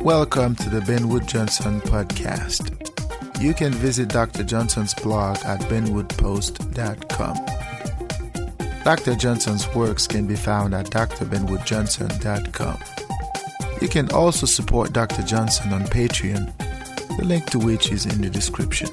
Welcome to the Ben Wood Johnson podcast. You can visit Dr. Johnson's blog at benwoodpost.com. Dr. Johnson's works can be found at drbenwoodjohnson.com. You can also support Dr. Johnson on Patreon, the link to which is in the description.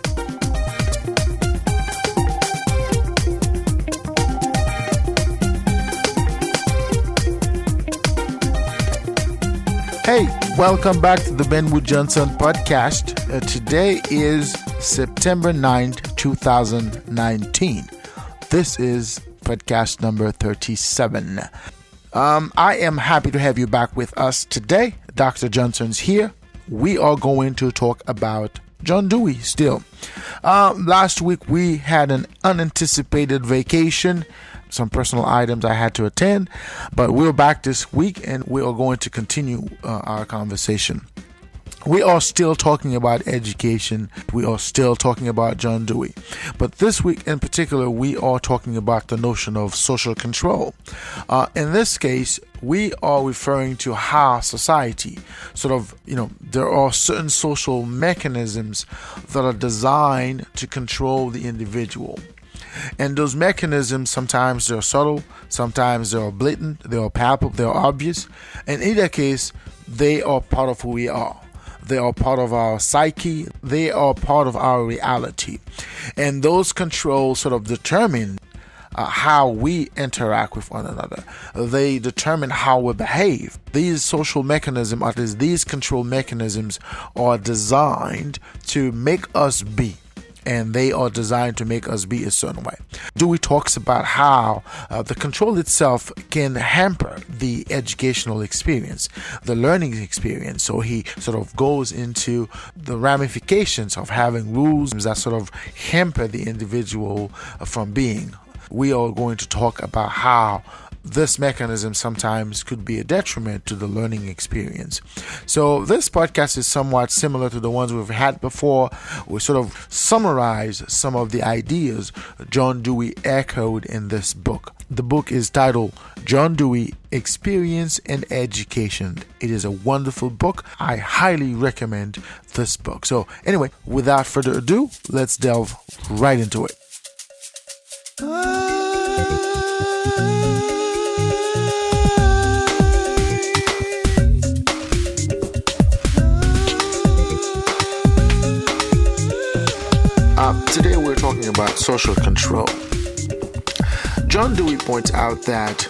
Hey, welcome back to the Ben Wood Johnson podcast. Today is September 9th, 2019. This is podcast number 37. I am happy to have you back with us today. Dr. Johnson's here. We are going to talk about John Dewey still. Last week we had an unanticipated vacation. Some personal items I had to attend, but we're back this week and we are going to continue our conversation. We are still talking about education. We are still talking about John Dewey. But this week in particular, we are talking about the notion of social control. In this case, we are referring to how society there are certain social mechanisms that are designed to control the individual. And those mechanisms, sometimes they're subtle, sometimes they're blatant, they're palpable, they're obvious. In either case, they are part of who we are. They are part of our psyche. They are part of our reality. And those controls sort of determine how we interact with one another. They determine how we behave. These social mechanisms, these control mechanisms, are designed to make us be. And they are designed to make us be a certain way. Dewey talks about how the control itself can hamper the educational experience, the learning experience. So he sort of goes into the ramifications of having rules that sort of hamper the individual from being. We are going to talk about how this mechanism sometimes could be a detriment to the learning experience. So this podcast is somewhat similar to the ones we've had before. We sort of summarize some of the ideas John Dewey echoed in this book. The book is titled John Dewey, Experience and Education. It is a wonderful book. I highly recommend this book. So anyway, without further ado, let's delve right into it. Today we're talking about social control. John Dewey points out that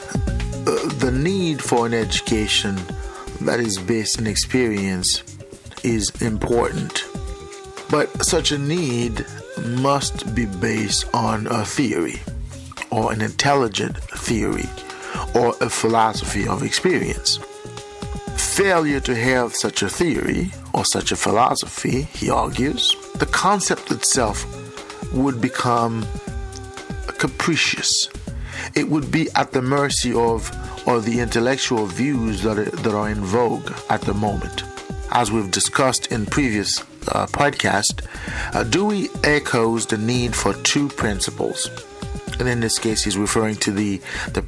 the need for an education that is based on experience is important. But such a need must be based on a theory, or an intelligent theory, or a philosophy of experience. Failure to have such a theory or such a philosophy, he argues, the concept itself would become capricious. It would be at the mercy of the intellectual views that are in vogue at the moment. As we've discussed in previous podcast, Dewey echoes the need for two principles. And in this case, he's referring to the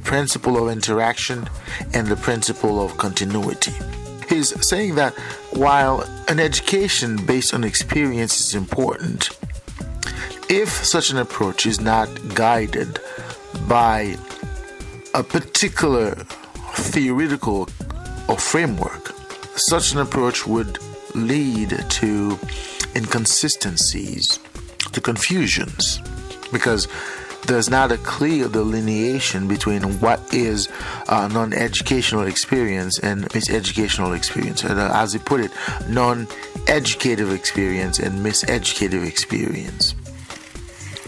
principle of interaction and the principle of continuity. He's saying that while an education based on experience is important, if such an approach is not guided by a particular theoretical or framework, such an approach would lead to inconsistencies, to confusions, because there's not a clear delineation between what is non-educational experience and miseducational experience. And as he put it, non-educative experience and miseducative experience.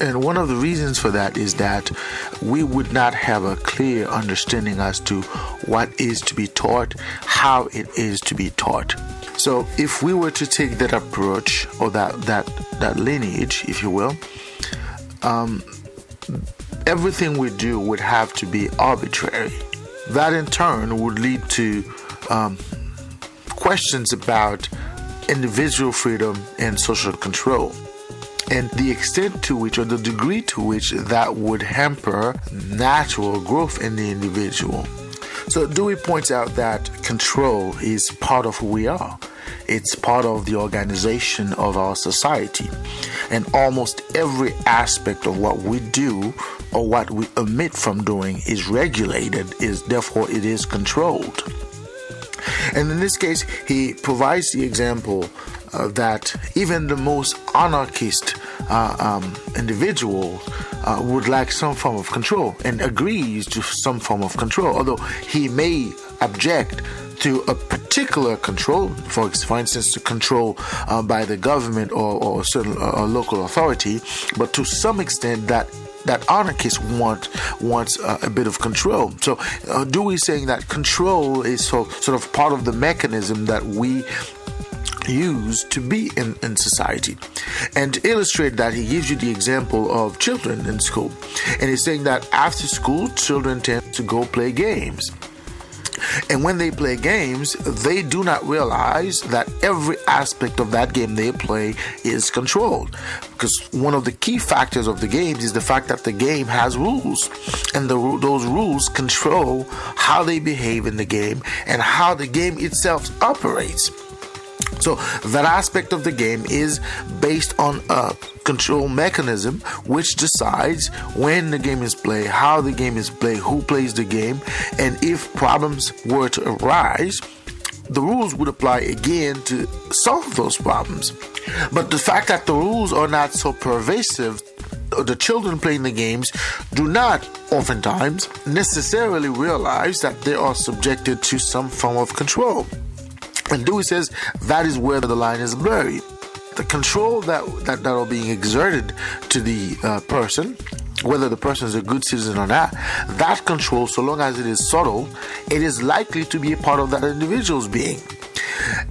And one of the reasons for that is that we would not have a clear understanding as to what is to be taught, how it is to be taught. So if we were to take that approach, or that lineage, if you will, everything we do would have to be arbitrary. That in turn would lead to questions about individual freedom and social control, and the extent to which, or the degree to which, that would hamper natural growth in the individual. So Dewey points out that control is part of who we are. It's part of the organization of our society. And almost every aspect of what we do or what we omit from doing is regulated, therefore it is controlled. And in this case, he provides the example that even the most anarchist individual would like some form of control and agrees to some form of control, although he may object to a particular control, for instance, to control by the government or certain local authority, but to some extent that anarchists wants a bit of control. So Dewey is saying that control is sort of part of the mechanism that we use to be in society. And to illustrate that, he gives you the example of children in school. And he's saying that after school, children tend to go play games. And when they play games, they do not realize that every aspect of that game they play is controlled. Because one of the key factors of the games is the fact that the game has rules. And those rules control how they behave in the game and how the game itself operates. So that aspect of the game is based on a control mechanism which decides when the game is played, how the game is played, who plays the game, and if problems were to arise, the rules would apply again to solve those problems. But the fact that the rules are not so pervasive, the children playing the games do not oftentimes necessarily realize that they are subjected to some form of control. And Dewey says that is where the line is blurry. The control that are being exerted to the person, whether the person is a good citizen or not, that control, so long as it is subtle, it is likely to be a part of that individual's being.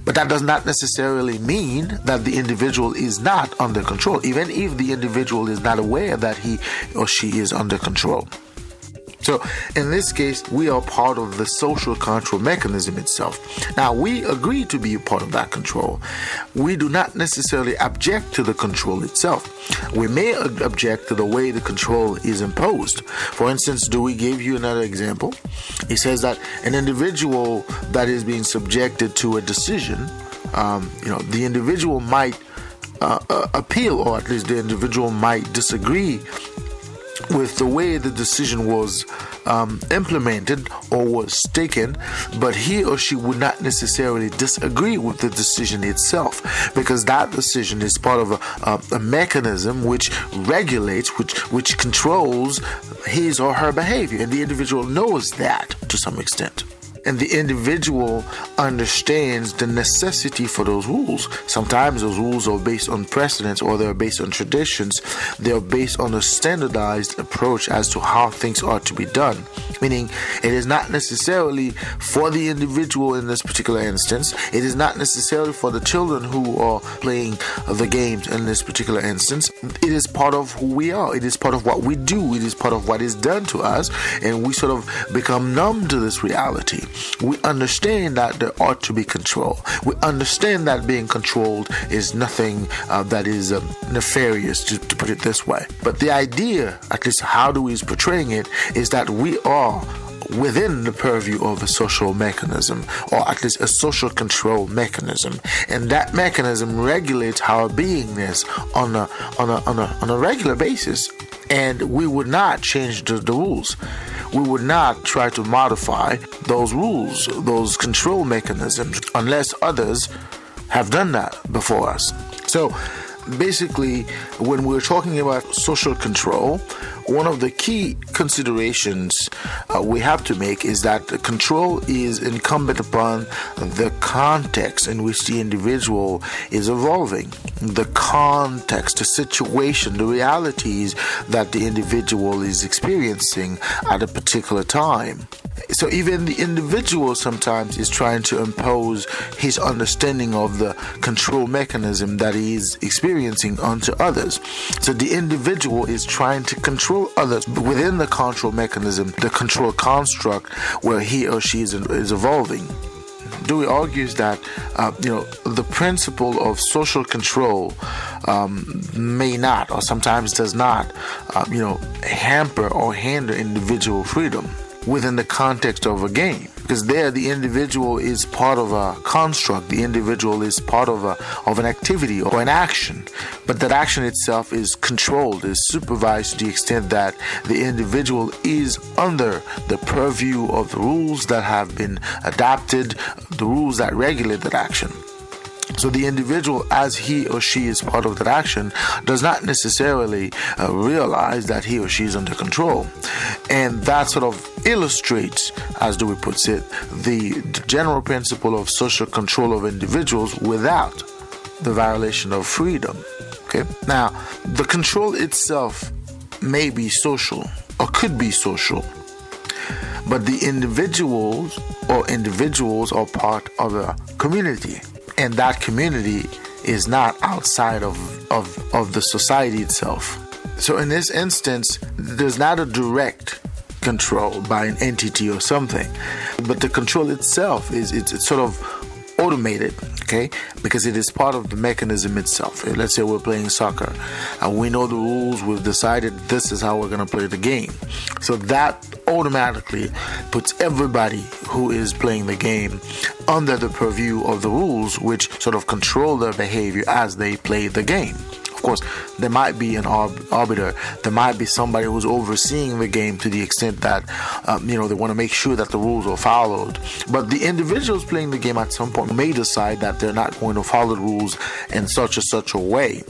But that does not necessarily mean that the individual is not under control, even if the individual is not aware that he or she is under control. So in this case, we are part of the social control mechanism itself. Now, we agree to be a part of that control. We do not necessarily object to the control itself. We may object to the way the control is imposed. For instance, Dewey gave you another example. He says that an individual that is being subjected to a decision, the individual might appeal, or at least the individual might disagree with the way the decision was implemented or was taken, but he or she would not necessarily disagree with the decision itself, because that decision is part of a mechanism which regulates, which controls his or her behavior, and the individual knows that to some extent. And the individual understands the necessity for those rules. Sometimes those rules are based on precedents, or they're based on traditions. They're based on a standardized approach as to how things are to be done. Meaning, it is not necessarily for the individual in this particular instance. It is not necessarily for the children who are playing the games in this particular instance. It is part of who we are. It is part of what we do. It is part of what is done to us. And we sort of become numb to this reality. We understand that there ought to be control. We understand that being controlled is nothing that is nefarious, to put it this way. But the idea, at least how Dewey is portraying it, is that we are within the purview of a social mechanism, or at least a social control mechanism, and that mechanism regulates our beingness on a regular basis. And we would not change the rules. We would not try to modify those rules, those control mechanisms, unless others have done that before us. So basically, when we're talking about social control, one of the key considerations we have to make is that the control is incumbent upon the context in which the individual is evolving, the context, the situation, the realities that the individual is experiencing at a particular time. So even the individual sometimes is trying to impose his understanding of the control mechanism that he is experiencing onto others. So the individual is trying to control others within the control mechanism, the control construct where he or she is evolving. Dewey argues that the principle of social control may not, or sometimes does not, hamper or hinder individual freedom within the context of a game. because there the individual is part of a construct. The individual is part of an activity or an action, but that action itself is controlled, is supervised to the extent that the individual is under the purview of the rules that have been adapted, the rules that regulate that action. So the individual, as he or she is part of that action, does not necessarily realize that he or she is under control. And that sort of illustrates, as Dewey puts it, the general principle of social control of individuals without the violation of freedom. Okay. Now, the control itself may be social or could be social, but the individuals are part of a community. And that community is not outside of the society itself. So in this instance, there's not a direct control by an entity or something, but the control itself it's sort of automated, okay? Because it is part of the mechanism itself. Let's say we're playing soccer, and we know the rules. We've decided this is how we're going to play the game. So that automatically puts everybody who is playing the game under the purview of the rules, which sort of control their behavior as they play the game. Of course, there might be an arbiter. There might be somebody who's overseeing the game to the extent that they want to make sure that the rules are followed. But the individuals playing the game at some point may decide that they're not going to follow the rules in such a way.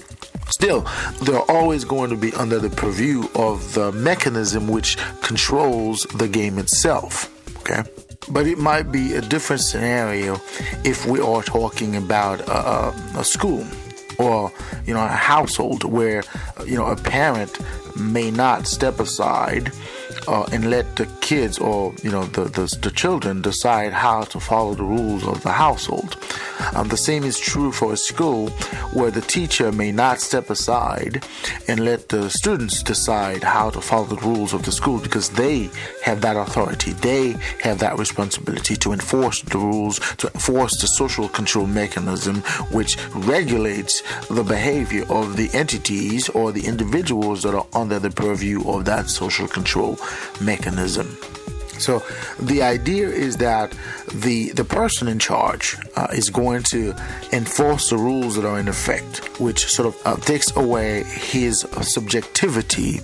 Still, they're always going to be under the purview of the mechanism which controls the game itself. Okay? But it might be a different scenario if we are talking about a school or a household where a parent may not step aside and let the kids or the children decide how to follow the rules of the household. The same is true for a school where the teacher may not step aside and let the students decide how to follow the rules of the school, because they have that authority. They have that responsibility to enforce the rules, to enforce the social control mechanism which regulates the behavior of the entities or the individuals that are under the purview of that social control mechanism. So the idea is that the person in charge is going to enforce the rules that are in effect, which sort of takes away his subjectivity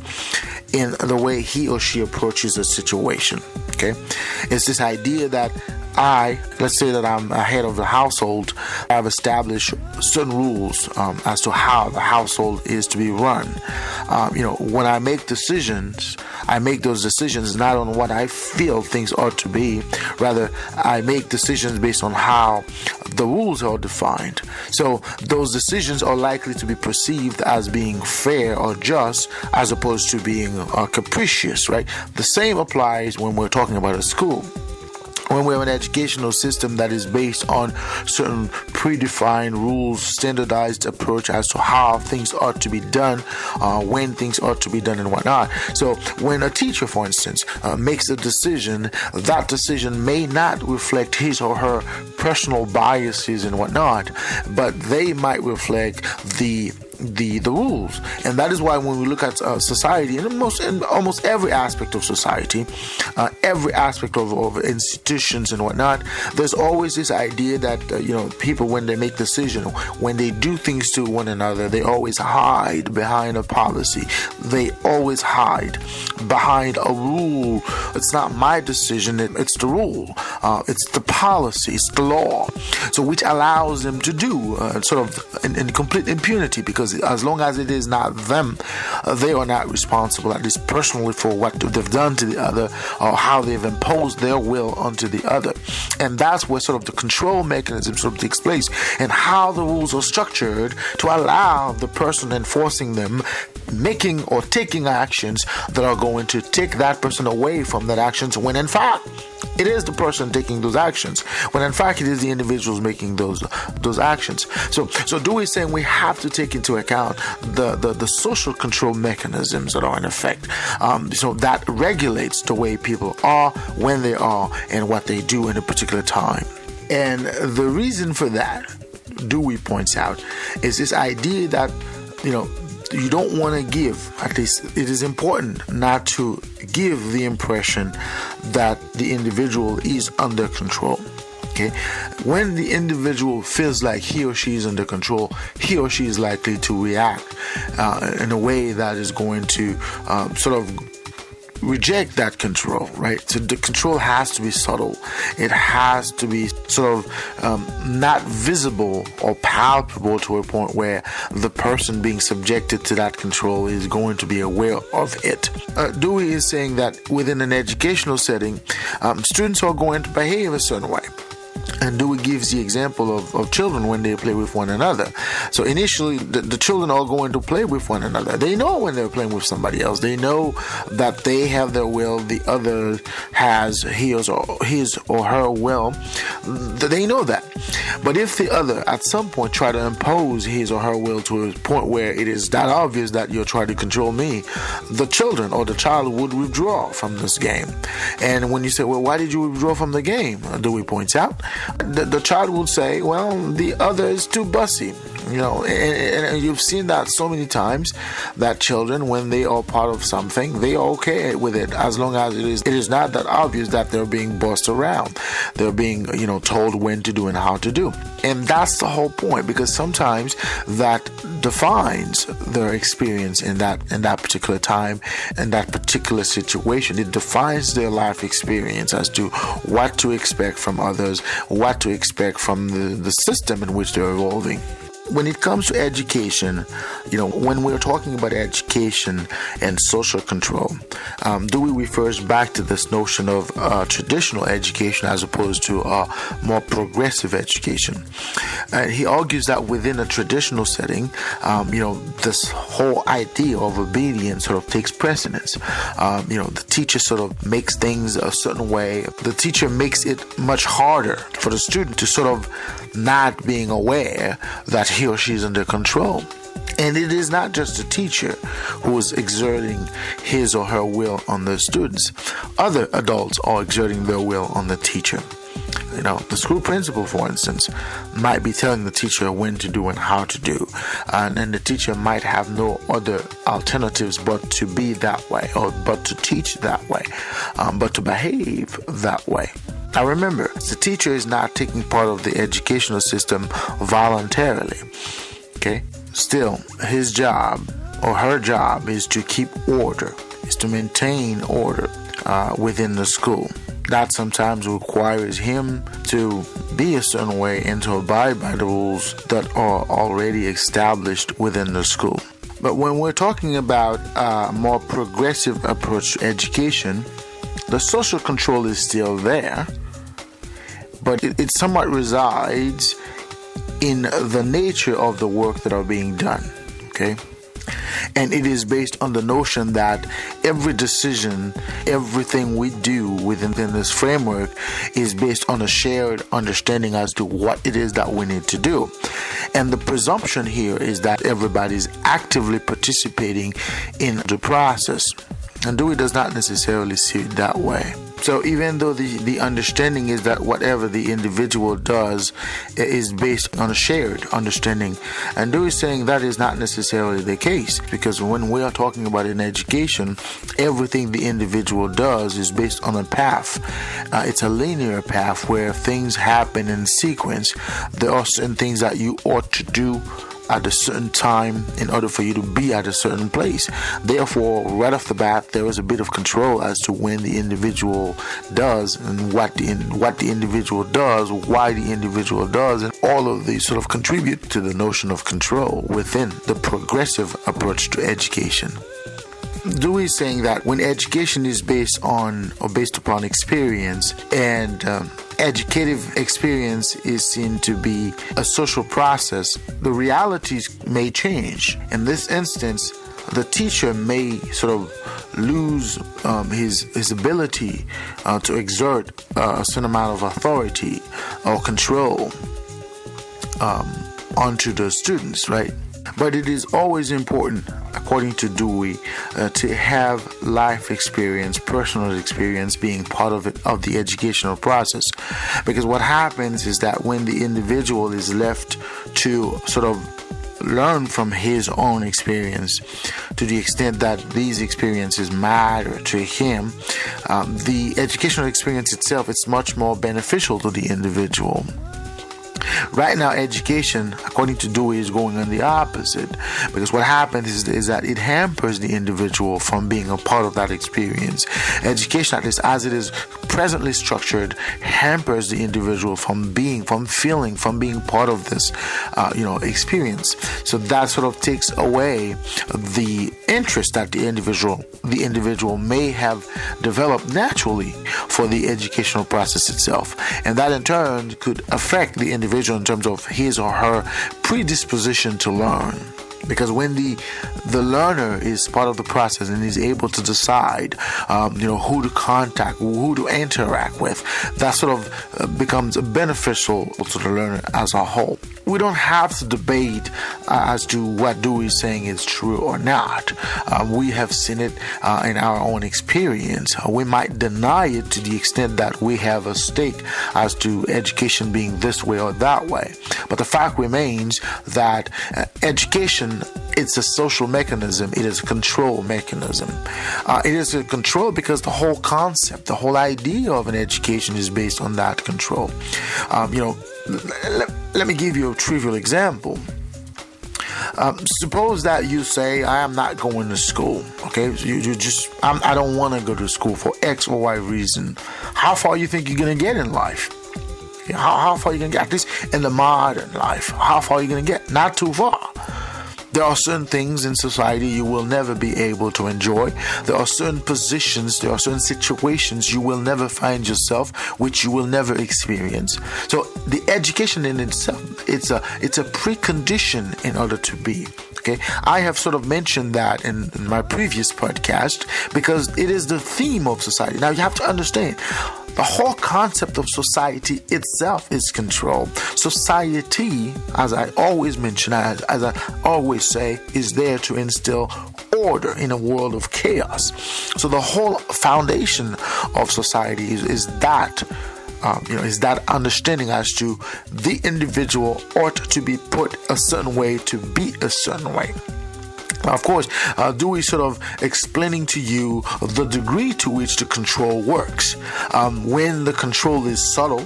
in the way he or she approaches a situation. Okay, it's this idea that let's say that I'm a head of the household. I've established certain rules as to how the household is to be run. When I make decisions, I make those decisions not on what I feel things ought to be. Rather, I make decisions based on how the rules are defined. So those decisions are likely to be perceived as being fair or just, as opposed to being capricious, right? The same applies when we're talking about a school. When we have an educational system that is based on certain predefined rules, standardized approach as to how things ought to be done, when things ought to be done and whatnot. So when a teacher, for instance, makes a decision, that decision may not reflect his or her personal biases and whatnot, but they might reflect the rules. And that is why when we look at society, in almost every aspect of society, every aspect of institutions and whatnot, there's always this idea that people, when they make decisions, when they do things to one another, they always hide behind a policy. They always hide behind a rule. It's not my decision, it's the rule. It's the policy, it's the law. So which allows them to do sort of in complete impunity, because as long as it is not them, they are not responsible, at least personally, for what they've done to the other or how they've imposed their will onto the other. And that's where sort of the control mechanism sort of takes place, and how the rules are structured to allow the person enforcing them making or taking actions that are going to take that person away from that actions, when in fact it is the person taking those actions, when in fact it is the individuals making those actions. So Dewey is saying we have to take into account the social control mechanisms that are in effect, so that regulates the way people are, when they are, and what they do in a particular time. And the reason for that, Dewey points out, is this idea that you don't want to give, at least it is important not to give the impression that the individual is under control. Okay, when the individual feels like he or she is under control, he or she is likely to react in a way that is going to sort of reject that control, right? So the control has to be subtle. It has to be sort of not visible or palpable to a point where the person being subjected to that control is going to be aware of it. Dewey is saying that within an educational setting, students are going to behave a certain way. And Dewey gives the example of children when they play with one another. So initially, the children are going to play with one another. They know when they're playing with somebody else. They know that they have their will, the other has his or her will. They know that. But if the other, at some point, try to impose his or her will to a point where it is that obvious that you're trying to control me, the children or the child would withdraw from this game. And when you say, well, why did you withdraw from the game? Dewey points out, the child will say, well, the other is too bussy. And you've seen that so many times, that children, when they are part of something, they are okay with it as long as it is not that obvious that they're being bossed around. They're being, told when to do and how to do. And that's the whole point, because sometimes that defines their experience in that particular time, in that particular situation. It defines their life experience as to what to expect from others, what to expect from the system in which they're evolving. When it comes to education, when we're talking about education and social control, Dewey refers back to this notion of traditional education as opposed to more progressive education. He argues that within a traditional setting, this whole idea of obedience sort of takes precedence. The teacher sort of makes things a certain way. The teacher makes it much harder for the student to sort of not being aware that he or she is under control. And it is not just the teacher who is exerting his or her will on the students. Other adults are exerting their will on the teacher. The school principal, for instance, might be telling the teacher when to do and how to do. And the teacher might have no other alternatives but to be that way, or but to teach that way, but to behave that way. Now remember, the teacher is not taking part of the educational system voluntarily. Okay? Still, his job or her job is to keep order, is to maintain order within the school. That sometimes requires him to be a certain way and to abide by the rules that are already established within the school. But when we're talking about a more progressive approach to education, the social control is still there, but it somewhat resides in the nature of the work that are being done. Okay? And it is based on the notion that every decision, everything we do within this framework is based on a shared understanding as to what it is that we need to do. And the presumption here is that everybody's actively participating in the process. And Dewey does not necessarily see it that way. So even though the understanding is that whatever the individual does is based on a shared understanding, and Dewey is saying that is not necessarily the case, because when we are talking about in education, everything the individual does is based on a path. It's a linear path where things happen in sequence. There are certain things that you ought to do at a certain time in order for you to be at a certain place. Therefore, right off the bat, there is a bit of control as to when the individual does and what the individual does, why the individual does, and all of these sort of contribute to the notion of control within the progressive approach to education. Dewey is saying that when education is based upon experience, and educative experience is seen to be a social process, the realities may change. In this instance, the teacher may sort of lose his ability to exert a certain amount of authority or control onto the students, right? But it is always important, according to Dewey, to have life experience, personal experience being part of the educational process. Because what happens is that when the individual is left to sort of learn from his own experience, to the extent that these experiences matter to him, the educational experience itself is much more beneficial to the individual. Right now, education, according to Dewey, is going on the opposite, because what happens is that it hampers the individual from being a part of that experience. Education, at least as it is presently structured, hampers the individual from being part of this, experience. So that sort of takes away the interest that the individual may have developed naturally for the educational process itself, and that in turn could affect the individual in terms of his or her predisposition to learn. Because when the learner is part of the process and is able to decide, who to contact, who to interact with, that sort of becomes beneficial to the learner as a whole. We don't have to debate as to what Dewey is saying is true or not. We have seen it in our own experience. We might deny it to the extent that we have a stake as to education being this way or that way. But the fact remains that education, it's a social mechanism. It is a control mechanism. It is a control because the whole concept, the whole idea of an education is based on that control. Let me give you a trivial example. Suppose that you say, I am not going to school. Okay, I don't want to go to school for X or Y reason. How far you think you're going to get in life? How far are you going to get? At least in the modern life, how far are you going to get? Not too far. There are certain things in society you will never be able to enjoy. There are certain positions, there are certain situations you will never find yourself, which you will never experience. So the education in itself, it's a precondition in order to be. Okay, I have sort of mentioned that in my previous podcast because it is the theme of society. Now you have to understand, the whole concept of society itself is control. Society, as I always mention, as I always say, is there to instill order in a world of chaos. So the whole foundation of society is that understanding as to the individual ought to be put a certain way to be a certain way. Now, of course, Dewey sort of explaining to you the degree to which the control works. When the control is subtle,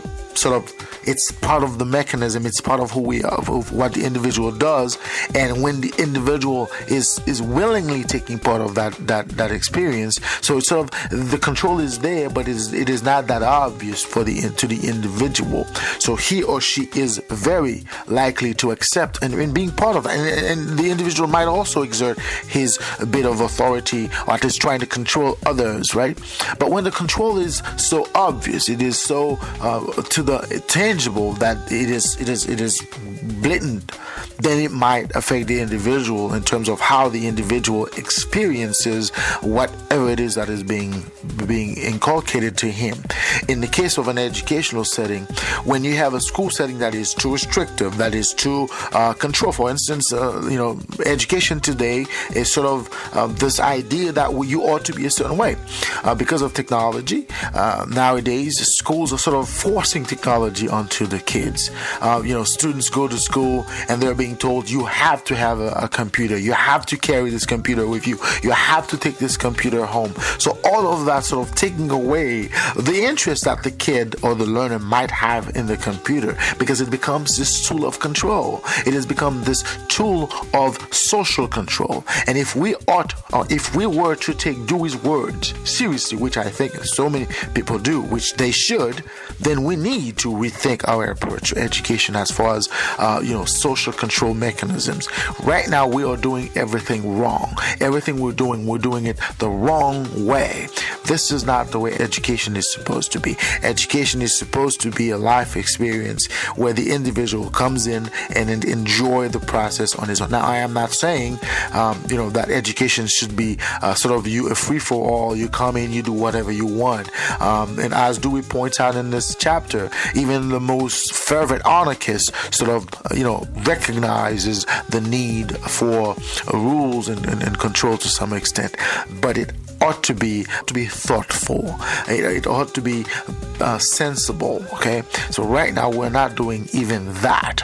it's part of the mechanism, it's part of who we are, of what the individual does, and when the individual is willingly taking part of that experience, so it's sort of the control is there, but it is not that obvious to the individual. So he or she is very likely to accept and being part of that, and the individual might also exert his bit of authority, or at least trying to control others, right? But when the control is so obvious, it is so to the tangible that it is blatant, then it might affect the individual in terms of how the individual experiences whatever it is that is being inculcated to him. In the case of an educational setting, when you have a school setting that is too restrictive, that is too control, for instance, education today is sort of this idea that you ought to be a certain way because of technology. Nowadays, schools are sort of forcing technology onto the kids. Students go to school and they're being told you have to have a computer, you have to carry this computer with you, you have to take this computer home. So all of that sort of taking away the interest that the kid or the learner might have in the computer, because it becomes this tool of control. It has become this tool of social control. And if we were to take Dewey's words seriously, which I think so many people do, which they should, then we need to rethink our approach to education as far as social control mechanisms. Right now we are doing everything wrong. Everything we're doing it the wrong way. This is not the way education is supposed to be. Education is supposed to be a life experience where the individual comes in and enjoy the process on his own. Now I am not saying that education should be sort of a free for all. You come in, you do whatever you want, and as Dewey points out in this chapter, even the most fervent anarchist sort of recognizes the need for rules and control to some extent, but it ought to be thoughtful. It ought to be sensible. Okay, so right now we're not doing even that.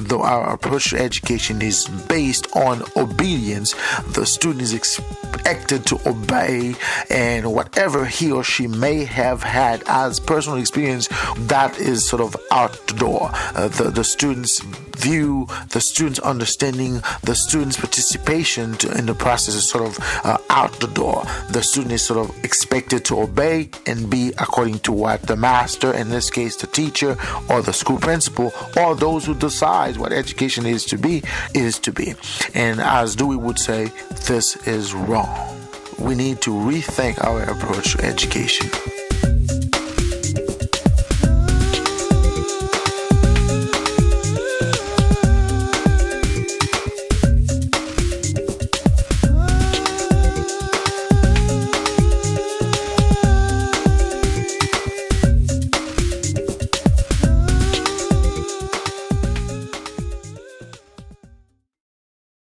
Though our approach to education is based on obedience, the student is expected to obey, and whatever he or she may have had as personal experience, that is sort of out the door. The student's view, the student's understanding, the student's participation in the process is sort of out the door. The student is sort of expected to obey and be according to what the master, in this case the teacher or the school principal, or those who decide what education is to be. And as Dewey would say, this is wrong. We need to rethink our approach to education.